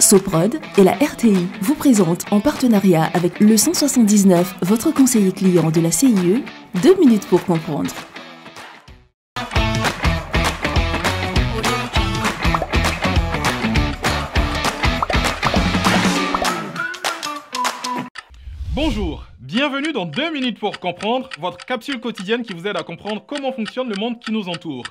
Soprod et la RTI vous présentent en partenariat avec le 179, votre conseiller client de la CIE, 2 minutes pour comprendre. Bonjour, bienvenue dans 2 minutes pour comprendre, votre capsule quotidienne qui vous aide à comprendre comment fonctionne le monde qui nous entoure.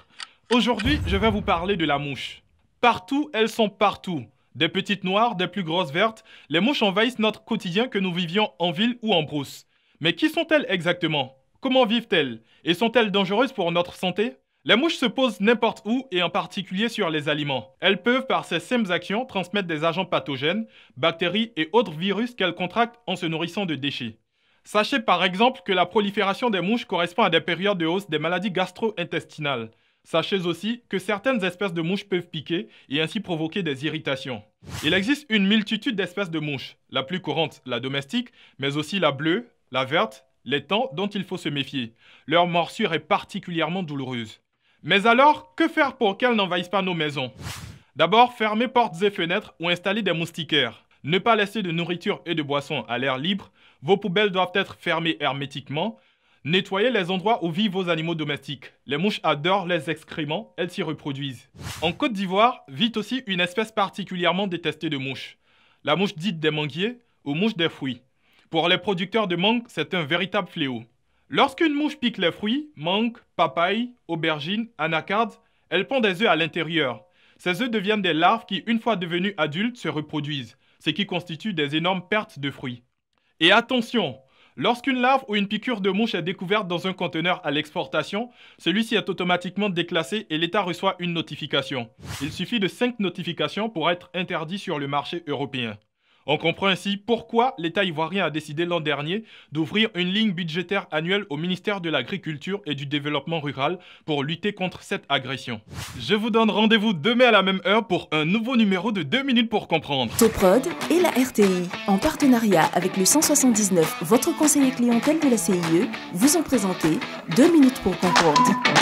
Aujourd'hui, je vais vous parler de la mouche. Partout, elles sont partout. Des petites noires, des plus grosses vertes, les mouches envahissent notre quotidien que nous vivions en ville ou en brousse. Mais qui sont-elles exactement? Comment vivent-elles? Et sont-elles dangereuses pour notre santé? Les mouches se posent n'importe où et en particulier sur les aliments. Elles peuvent par ces simples actions transmettre des agents pathogènes, bactéries et autres virus qu'elles contractent en se nourrissant de déchets. Sachez par exemple que la prolifération des mouches correspond à des périodes de hausse des maladies gastro-intestinales. Sachez aussi que certaines espèces de mouches peuvent piquer et ainsi provoquer des irritations. Il existe une multitude d'espèces de mouches. La plus courante, la domestique, mais aussi la bleue, la verte, les tans dont il faut se méfier. Leur morsure est particulièrement douloureuse. Mais alors, que faire pour qu'elles n'envahissent pas nos maisons? D'abord, fermez portes et fenêtres ou installez des moustiquaires. Ne pas laisser de nourriture et de boissons à l'air libre. Vos poubelles doivent être fermées hermétiquement. Nettoyez les endroits où vivent vos animaux domestiques. Les mouches adorent les excréments, elles s'y reproduisent. En Côte d'Ivoire, vit aussi une espèce particulièrement détestée de mouches. La mouche dite des manguiers ou mouche des fruits. Pour les producteurs de mangue, c'est un véritable fléau. Lorsqu'une mouche pique les fruits, mangue, papaye, aubergine, anacarde, elle pond des œufs à l'intérieur. Ces œufs deviennent des larves qui, une fois devenues adultes, se reproduisent, ce qui constitue des énormes pertes de fruits. Et attention! Lorsqu'une larve ou une piqûre de mouche est découverte dans un conteneur à l'exportation, celui-ci est automatiquement déclassé et l'État reçoit une notification. Il suffit de 5 notifications pour être interdit sur le marché européen. On comprend ainsi pourquoi l'État ivoirien a décidé l'an dernier d'ouvrir une ligne budgétaire annuelle au ministère de l'Agriculture et du Développement rural pour lutter contre cette agression. Je vous donne rendez-vous demain à la même heure pour un nouveau numéro de 2 minutes pour comprendre. Soprod et la RTI, en partenariat avec le 179, votre conseiller clientèle de la CIE, vous ont présenté 2 minutes pour comprendre.